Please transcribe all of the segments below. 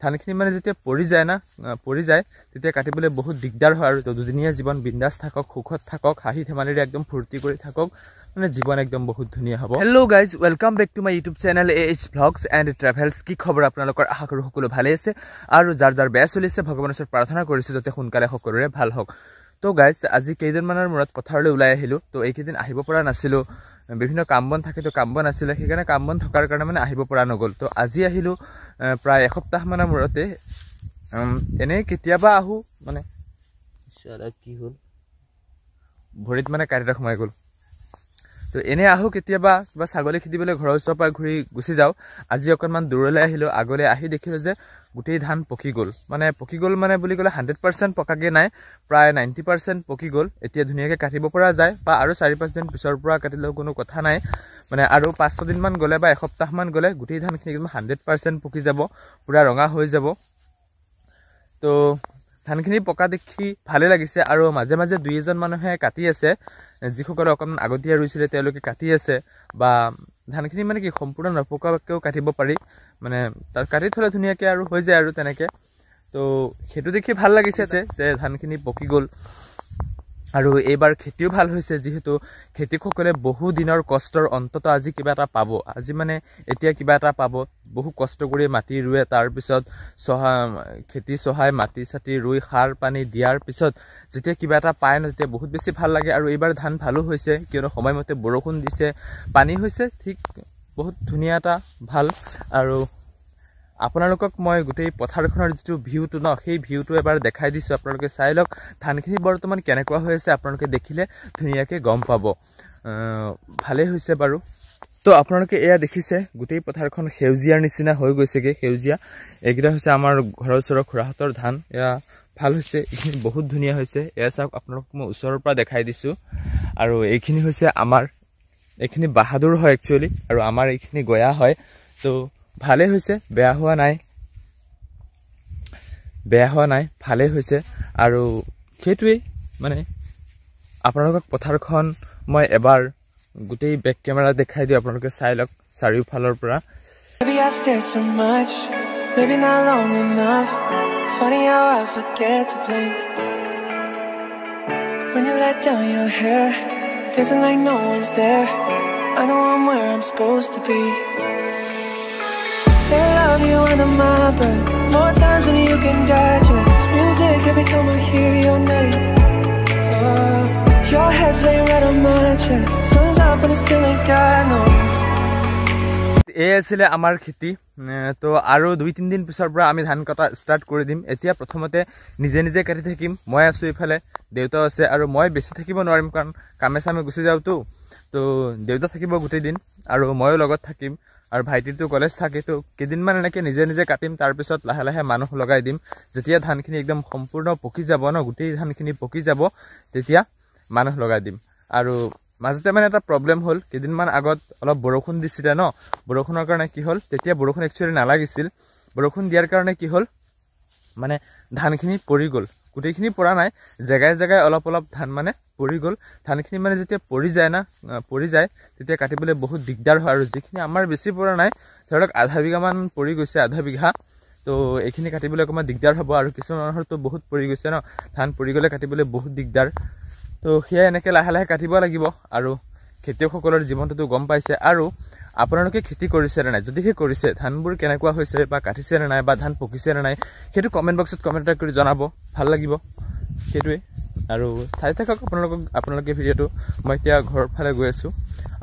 ধানখিনি মানে যেতিয়া পৰি যায় তেতিয়া কাটিবলৈ বহুত দিগদাৰ হয় আৰু তো দুদিনীয়া জীৱন বিন্দাস থাকক সুখত থাকক হাঁহি ধেমালিৰে একদম ফূৰ্তি কৰি থাকক মানে জীবন একদম বহুত ধুনিয়া হ'ব hello guys welcome back to my YouTube channel AH Vlogs and Travels কি খবৰ আপোনালোকৰ আশা কৰো সকলো ভালে আছে আৰু যাৰ যাৰ বেয়া চলিছে ভগৱানৰ ওচৰত প্ৰাৰ্থনা কৰিছো যাতে সোনকালে সকলোৰে ভাল হওক তো গাইজ আজি কেইদিনমানৰ মূৰত পথাৰলৈ ওলাই আহিলো তো এইকেইদিন আহিব পৰা নাছিলো বিভিন্ন কামবন থাকে তো কামবন আছিল সেইকাৰণে কামবন থকাৰ কাৰণে মানে আহিব পৰা নগল তো আজি আহিলো প্ৰায় এসপ্তাহ মানৰ মূৰতে এনে কেতিয়াবা আহু মানে ইশাৰা কি হল ভৰিত মানে কাটিটা সোমাই গল তো এনে আহু কেতিয়াবা কিবা ছাগলী খেদিবলৈ ঘৰৰ ওচৰৰ পৰা ঘূৰি গুচি যাও আজি অকনমান দূৰলৈ আহিলো আগলে আহি দেখিলো যে গুটেই ধান পকি গল মানে বুলি কলে 100% পকাগে নাই প্ৰায় 90% পকি গল এতিয়া ধুনিয়াকে কাটিব পৰা যায় বা আৰু 4-5 দিন পিছৰ পৰা কাটিলেও কোনো কথা নাই মানে আৰু 5-6 দিন মান গলে বা এসপ্তাহ মান গলে গুটেই ধানখিনি একদম 100% পকি যাব পুৰা ৰঙা হৈ যাব তো ধানখিনি পকা দেখি ভালে লাগিছে আৰু মাজে মাজে দুই এজন মানুহে কাটি আছে যিসকলে অকমান আগতিয়া ৰুইছিলে তেওঁলোকে কাটি আছে বা ধানখিনি মানে কি সম্পূৰ্ণ নপকাকেও কাটিব পাৰি মানে তাৰ কাটি থলে ধুনিয়াকে আৰু হৈ যায় আৰু তেনেকে তো হেতু দেখি ভাল লাগিছে যে ধানখিনি পকি গল আৰু এইবাৰ খেতিও ভাল হৈছে যেহেতু খেতিকসকলে বহু দিনৰ কষ্টৰ অন্তত আজি কিবা এটা পাব আজি মানে এতিয়া কিবা এটা পাব বহু কষ্ট কৰি মাটি ৰুৱে তাৰ পিছত খেতি সহায় মাটি ছাতি ৰুই সাৰ পানী দিয়াৰ পিছত যেতিয়া কিবা এটা পায় ন তেতিয়া বহুত বেছি ভাল লাগে আৰু এইবাৰ ধান ভালো হৈছে কিয়নো সময়মতে বৰষুণ দিছে পানী হৈছে ঠিক বহুত ধুনিয়া এটা ভাল আৰু আপোনালোকক মই গুটেই পথাৰখনৰ যেটো ভিউটো ন সেই ভিউটো এবাৰ দেখাই দিছো আপোনালোকে চাই লওক ধানখিনি বৰ্তমান কেনেকুৱা হৈ আছে আপোনালোকে দেখিলে ধুনিয়াকে গম পাব ভালে হৈছে বাৰু তো আপোনালোকে এয়া দেখিছে গুটেই পথাৰখন সেউজিয়াৰ নিচিনা হৈ গৈছেগে সেউজিয়া এগিটা হৈছে আমাৰ ঘৰৰ ওচৰৰ খুৰাহতৰ ধান এয়া ভাল হৈছে এইখিনি বহুত ধুনিয়া হৈছে এয়া চাওক আপোনালোকক মই ওচৰৰ পৰা দেখাই দিছো আৰু এইখিনি হৈছে আমাৰ এইখিনি বাহাদুৰ হয় একচুয়ালি আৰু আমাৰ এইখিনি গয়া হয় তো ভালে হৈছে বেয়া হোৱা নাই ভালে হৈছে আৰু খেতুই মানে আপোনালোকক পথাৰখন মই এবাৰ গুটেই বেক ক্যামেৰা দেখাই দিও আপোনালোকে চাই লওক চাৰিওফালৰ পৰা Maybe I stare too much, maybe not long enough. Funny how I forget to blink. When you let down your hair, dancing like no one's there. I know I'm where I'm supposed to be. Say I love you under my breath, more times than you can digest. Music every time I hear your name. Your head's laying right on my chest. Sun's up and it's still ain't got no rest. এই আছিল আমাৰ খেতি তো আৰু 2-3 দিন পিছৰ পৰা আমি ধান কটা ষ্টাৰ্ট কৰি দিম এতিয়া প্ৰথমতে নিজে কাটি থাকিম মই আছো ইফালে দেউতা আছে আৰু মই বেছি থাকিব নোৱাৰিম কাৰণ কামে সামে গুছি যাও তো দেউতা থাকিব গুটেই দিন আৰু ময়ো লগত থাকিম আৰু ভাইটিটো কলেজ থাকে তো কেদিন মান এনেকে নিজে কাটিম তাৰ পিছত লাহে লাহে মানুহ লগাই দিম যেতিয়া ধানখিনি একদম সম্পূৰ্ণ পকি যাব ন গুটেই ধানখিনি পকি যাব তেতিয়া মানুহ লগাই দিম আৰু মাজতে মানে এটা প্ৰবলেম হল কেদিন মান আগত অলপ বৰষুণ দিছিলে ন বৰষুণৰ কাৰণে কি হল তেতিয়া বৰষুণ একচুয়ালি নালাগিছিল বৰষুণ দিয়াৰ কাৰণে কি হল মানে ধানখিনি পৰি গল গুটেইখিনি পৰা নাই জায়গায় অলপ ধান মানে পৰি গল ধানখিনি মানে যেতিয়া পৰি যায় তেতিয়া কাটিবলৈ বহুত দিগদাৰ হয় আৰু যিখিনি আমাৰ বেছি পৰা নাই ধৰক আধা বিঘা মান পৰি গৈছে আধা বিঘা তো এইখিনি কাটিবলৈ অকমান দিগদাৰ হ'ব আৰু কিছুমানৰ তো বহুত পৰি গৈছে ন ধান পৰি গলে কাটিবলৈ বহুত দিগদাৰ তো হিয়া এনেকে লাহে কাটিব লাগিব আৰু খেতিয়কসকলৰ জীৱনটো গম পাইছে আৰু আপোনালোকে খেতি কৰিছে নে নাই যদিহে কৰিছে ধানবোৰ কেনেকুৱা হৈছে বা কাটিছে নে নাই বা ধান পকিছে নে নাই হেতু কমেন্ট বক্সত কমেন্ট কৰি জনাব ভাল লাগিব হেতুৱে আৰু চাই থাকক আপোনালোকে ভিডিওটো মই এতিয়া ঘৰৰ ফালে গৈ আছো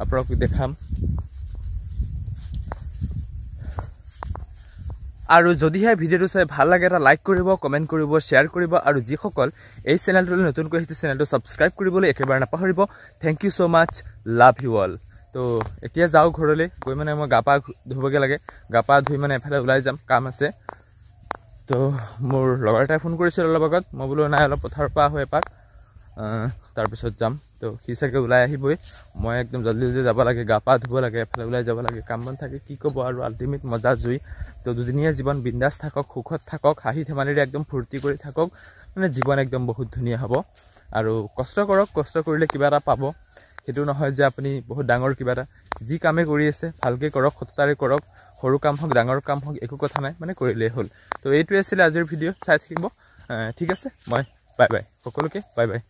আপোনালোকক দেখাম আৰু যদিহে ভিডিওটো চাই ভাল লাগে এটা লাইক কৰিব কমেন্ট কৰিব শেয়াৰ কৰিব আৰু যিসকল এই চেনেলটোলৈ নতুনকৈ আহিছে চেনেলটো সাবস্ক্ৰাইব কৰিবলৈ একেবাৰে নাপাহৰিব thank you so much love you all তো এতিয়া যাও ঘৰলৈ গৈ মানে মই গাপা ধুবগে লাগে গাপা ধুই মানে এফালে ওলাই যাম কাম আছে তো মোৰ লগৰ এটাই ফোন কৰিছিল অলপ আগত মই বলো নাই অলপ পথাৰৰ পৰা হৈ পাক তাৰ পিছত যাম তো হিসাকে ওলাই আহিবই মই একদম জলদি যাব লাগে গাপা ধুব লাগে এফালে ওলাই যাব লাগে কাম বন থাকে কি কব আৰু আল্টিমেট মজা জুই তো দুদিনীয়া জীৱন বিন্দাস থাকক সুখত থাকক হাঁহি ধেমালিৰে একদম ফূৰ্তি কৰি থাকক মানে জীৱন একদম বহুত ধুনিয়া হ'ব আৰু কষ্ট কৰক কষ্ট কৰিলে কিবা এটা পাব হেতু নহয় যে আপুনি বহুত ডাঙৰ কিবা এটা যি কামে কৰি আছে ভালকে কৰক সত্তাৰে কৰক সৰু কাম হওক ডাঙৰ কাম হওক একো কথা নাই মানে কৰিলেই হ'ল তো এইটোৱে আছিল আজিৰ ভিডিঅ' চাই থাকিব ঠিক আছে মই বাই বাই সকলোকে বাই বাই